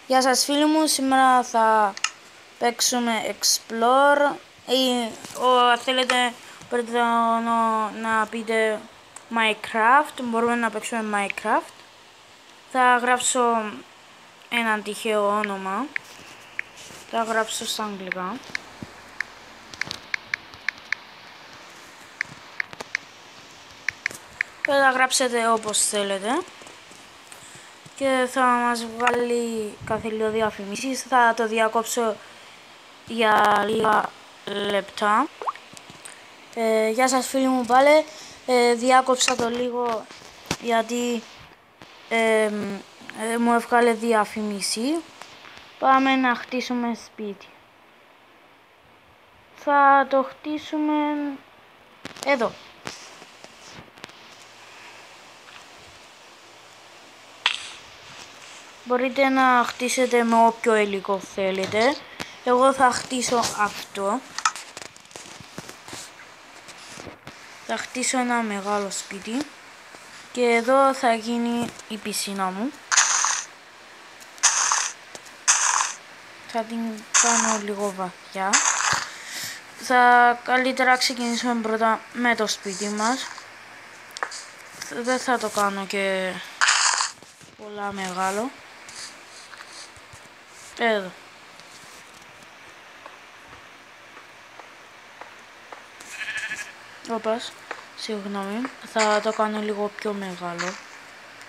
Γεια σας φίλοι μου, σήμερα θα παίξουμε Explore ή θέλετε μπορείτε να πείτε Minecraft, μπορούμε να παίξουμε Minecraft. Θα γράψω ένα τυχαίο όνομα, θα γράψω στα αγγλικά. Θα γράψετε όπως θέλετε και θα μας βγάλει κάθε λίγο διαφημίσεις. Θα το διακόψω για λίγα λεπτά. Γεια σας φίλοι μου πάλι. Διάκοψα το λίγο γιατί μου έβγαλε διαφήμιση. Πάμε να χτίσουμε σπίτι. Θα το χτίσουμε εδώ. Μπορείτε να χτίσετε με όποιο υλικό θέλετε. Εγώ θα χτίσω αυτό. Θα χτίσω ένα μεγάλο σπίτι. Και εδώ θα γίνει η πισίνα μου. Θα την κάνω λίγο βαθιά. Θα καλύτερα ξεκινήσουμε πρώτα με το σπίτι μας. Δεν θα το κάνω και πολλά μεγάλο. Εδώ. Όπας, συγγνώμη. Θα το κάνω λίγο πιο μεγάλο.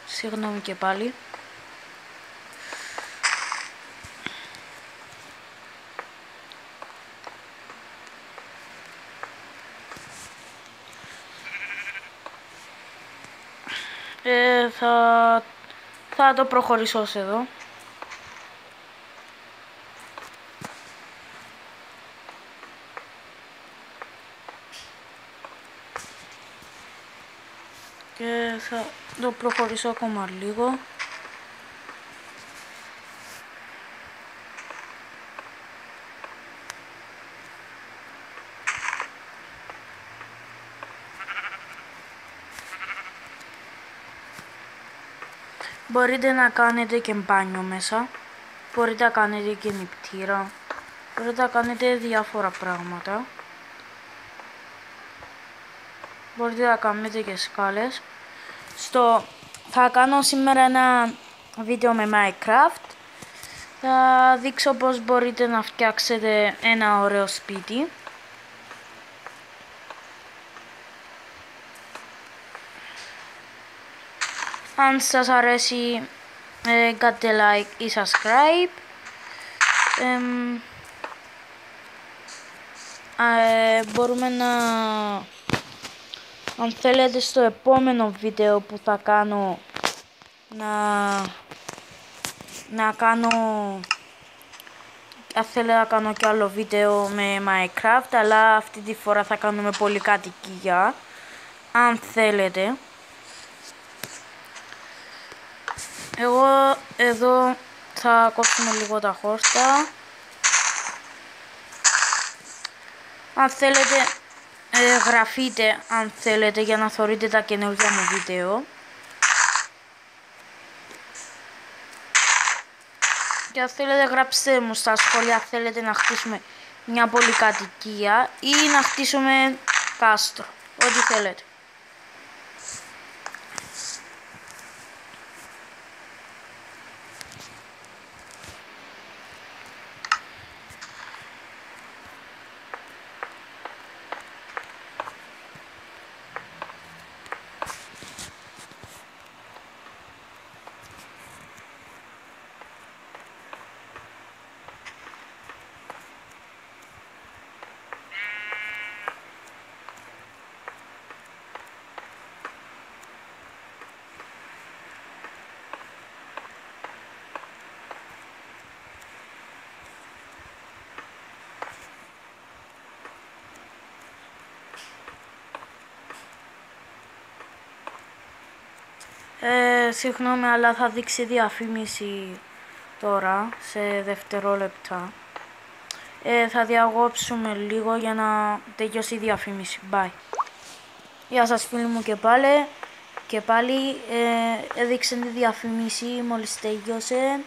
Συγγνώμη και πάλι. Θα το προχωρήσω ως εδώ. Και θα το προχωρήσω ακόμα λίγο. Μπορείτε να κάνετε και μπάνιο μέσα. Μπορείτε να κάνετε και νηπτήρα. Μπορείτε να κάνετε διάφορα πράγματα. Μπορείτε να κάνετε και σκάλες. Θα κάνω σήμερα ένα βίντεο με Minecraft. Θα δείξω πώς μπορείτε να φτιάξετε ένα ωραίο σπίτι. Αν σας αρέσει, κάντε like ή subscribe. Μπορούμε αν θέλετε στο επόμενο βίντεο που θα κάνω να κάνω, αν θέλετε να κάνω κι άλλο βίντεο με Minecraft, αλλά αυτή τη φορά θα κάνουμε πολυκατοικία, αν θέλετε. Εγώ εδώ θα κόψουμε λίγο τα χόρτα. Αν θέλετε γραφείτε αν θέλετε για να θωρείτε τα καινούργια μου βίντεο. Και αν θέλετε γράψτε μου στα σχόλια θέλετε να χτίσουμε μια πολυκατοικία ή να χτίσουμε κάστρο. Ό,τι θέλετε. Συγγνώμη, αλλά θα δείξει διαφήμιση τώρα σε δευτερόλεπτα. Θα διαγώψουμε λίγο για να τελειώσει η διαφήμιση. Bye. Γεια σας φίλοι μου και πάλι έδειξε τη διαφήμιση μόλις τελειώσε.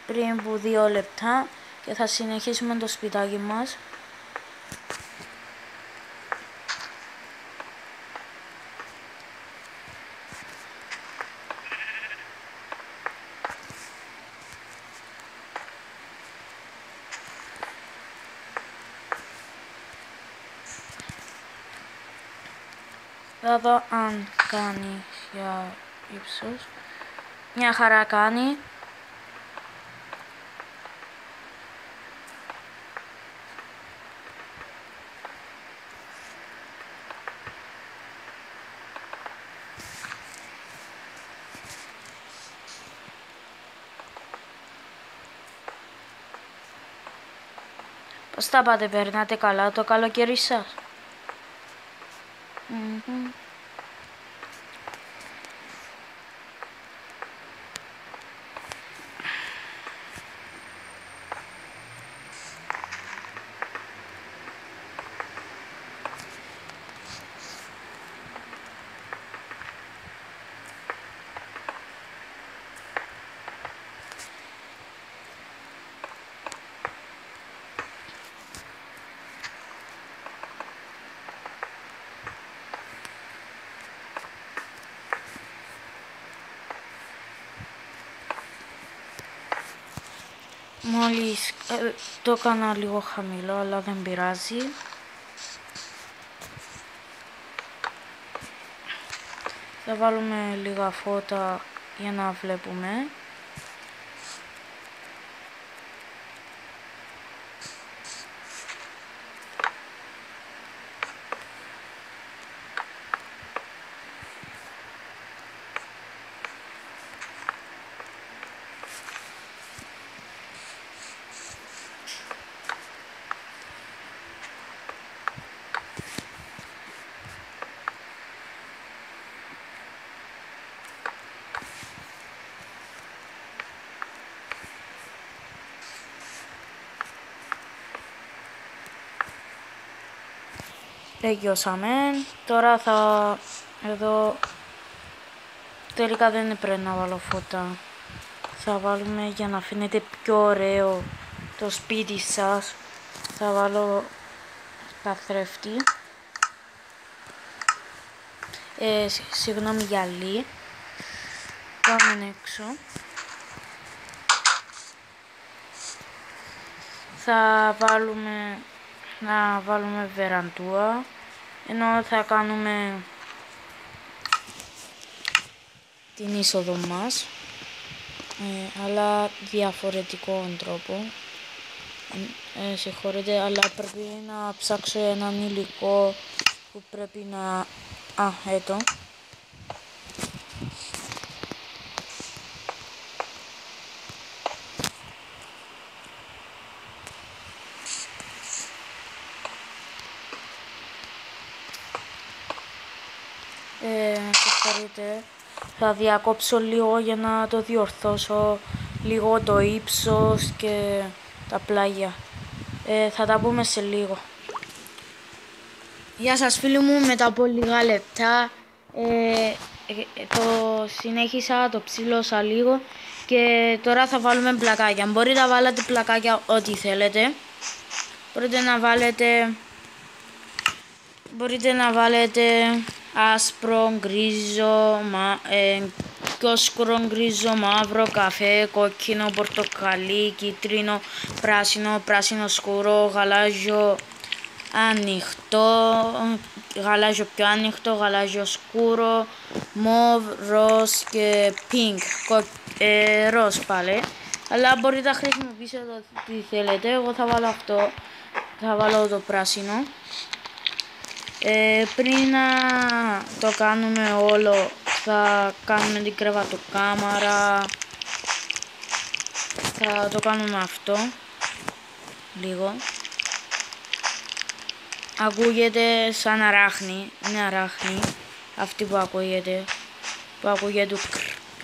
πριν από 2 λεπτά και θα συνεχίσουμε το σπιτάκι μας. Θα δω αν κάνει για ύψος. Μια χαρά κάνει. Πώς τα πάτε, περνάτε καλά το καλοκαίρι σας? Μόλις το έκανα λίγο χαμηλό, αλλά δεν πειράζει. Θα βάλουμε λίγα φώτα για να βλέπουμε. Τελειώσαμε. Τώρα θα... Εδώ... Τελικά δεν πρέπει να βάλω φώτα. Θα βάλουμε για να φαίνεται πιο ωραίο το σπίτι σας. Θα βάλω καθρέφτη. Συγγνώμη γυαλί. Πάμε έξω. Θα βάλουμε... Να βάλουμε βεραντούα, ενώ θα κάνουμε την είσοδο μας, αλλά διαφορετικό τρόπο. Συγχωρείτε, αλλά πρέπει να ψάξω έναν υλικό που πρέπει να... εδώ. Συγχωρείτε, θα διακόψω λίγο για να το διορθώσω λίγο το ύψος και τα πλάγια. Θα τα πούμε σε λίγο. Γεια σας φίλοι μου, μετά από λίγα λεπτά το συνέχισα, το ψήλωσα λίγο και τώρα θα βάλουμε πλακάκια. Μπορείτε να βάλετε πλακάκια ό,τι θέλετε. Μπορείτε να βάλετε άσπρο, γκρίζο, σκούρο γκρίζο, μαύρο, καφέ, κόκκινο, πορτοκαλί, κίτρινο, πράσινο, πράσινο σκούρο, γαλάζιο ανοιχτό, γαλάζιο πιο ανοιχτό, γαλάζιο σκούρο, μοβ, ροζ και πινκ, ροζ πάλι. Αλλά μπορείτε να χρησιμοποιήσετε τι θέλετε. Εγώ θα βάλω αυτό, θα βάλω το πράσινο. Πριν να το κάνουμε όλο, θα κάνουμε την κρεβατοκάμαρα. Θα το κάνουμε αυτό λίγο. Ακούγεται σαν αράχνη, είναι αράχνη αυτή που ακούγεται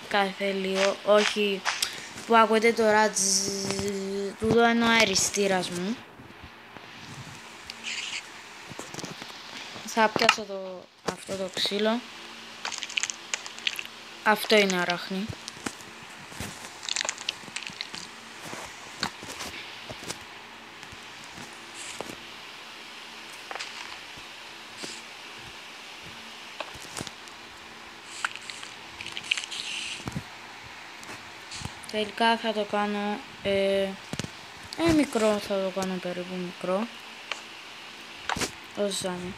κάθε λίγο, όχι που ακούγεται τώρα τούτο είναι ο αεριστήρας μου. Θα πιάσω αυτό το ξύλο. Αυτό είναι αράχνη. Τελικά θα το κάνω μικρό, θα το κάνω περίπου μικρό. Ως ζάνι.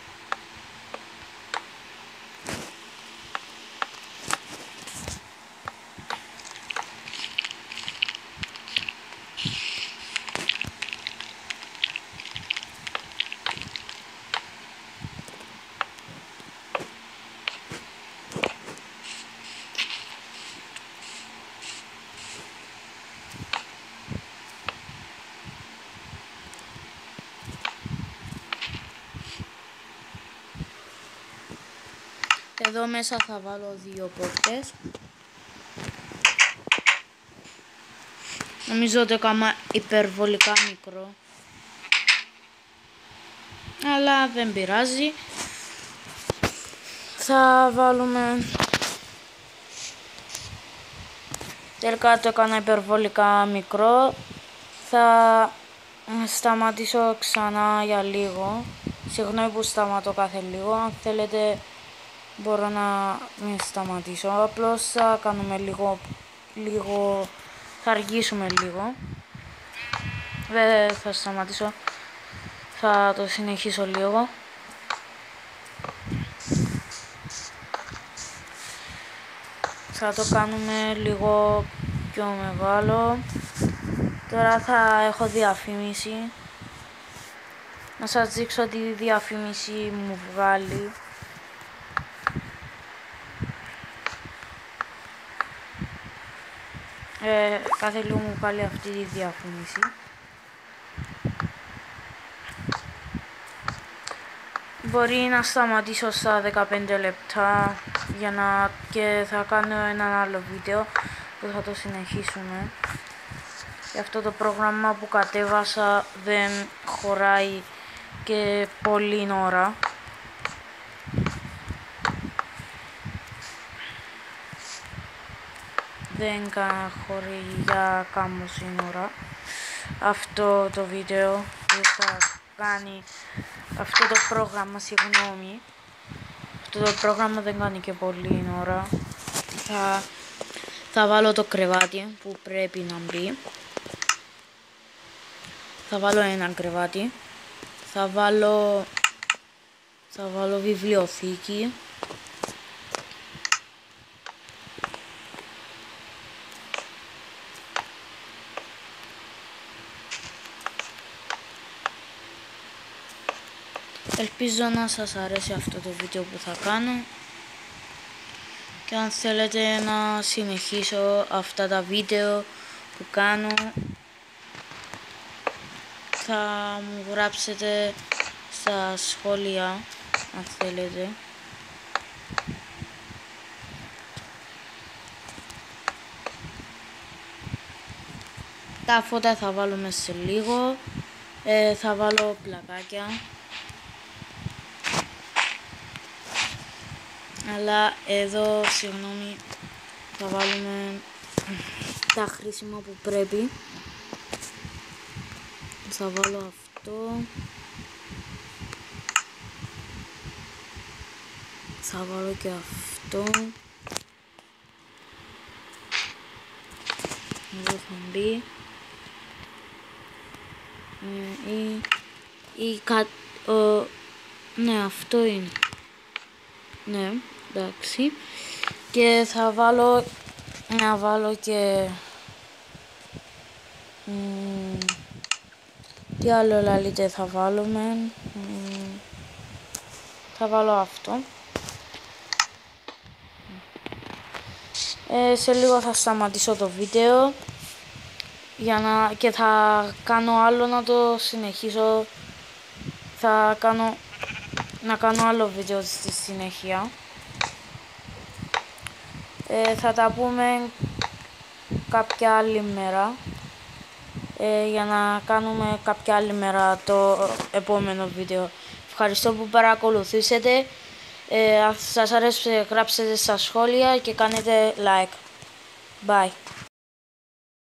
Εδώ μέσα θα βάλω 2 πόρτες. Νομίζω ότι έκανα υπερβολικά μικρό, αλλά δεν πειράζει. Θα βάλουμε... Τελικά το έκανα υπερβολικά μικρό. Θα σταματήσω ξανά για λίγο. Συγγνώμη που σταματώ κάθε λίγο. Αν θέλετε μπορώ να μην σταματήσω. Απλώς θα κάνουμε λίγο θα αργήσουμε λίγο. Δεν θα σταματήσω. Θα το συνεχίσω λίγο. Θα το κάνουμε λίγο πιο μεγάλο. Τώρα θα έχω διαφήμιση. Να σας δείξω τη διαφήμιση μου βγάλει. Κάθε λίγο μου βγάλει αυτή τη διαφήμιση. Μπορεί να σταματήσω στα 15 λεπτά και θα κάνω ένα άλλο βίντεο που θα το συνεχίσουμε. Και αυτό το πρόγραμμα που κατέβασα δεν χωράει και πολύ ώρα. Δεν χωρεί για κάμποση ώρα. Αυτό το βίντεο που θα κάνει αυτό το πρόγραμμα, συγγνώμη. Αυτό το πρόγραμμα δεν κάνει και πολύ ώρα. Θα βάλω το κρεβάτι που πρέπει να μπει. Θα βάλω ένα κρεβάτι. Θα βάλω βιβλιοθήκη. Ελπίζω να σας αρέσει αυτό το βίντεο που θα κάνω. Και αν θέλετε να συνεχίσω αυτά τα βίντεο που κάνω, θα μου γράψετε στα σχόλια αν θέλετε. Τα φώτα θα βάλουμε σε λίγο. Θα βάλω πλακάκια. Αλλά εδώ, συγγνώμη, θα βάλουμε τα χρήσιμα που πρέπει. Θα βάλω αυτό. Θα βάλω και αυτό. Εδώ θα μπει. Ναι, αυτό είναι. Ναι, εντάξει. Και θα βάλω και τι άλλο λαλείτε θα βάλουμε. Θα βάλω αυτό. Σε λίγο θα σταματήσω το βίντεο και θα κάνω άλλο να το συνεχίσω. Θα κάνω άλλο βίντεο στη συνέχεια. Θα τα πούμε κάποια άλλη μέρα. Για να κάνουμε κάποια άλλη μέρα το επόμενο βίντεο. Ευχαριστώ που παρακολουθήσετε. Αν σας αρέσει, γράψτε στα σχόλια και κάνετε like. Bye.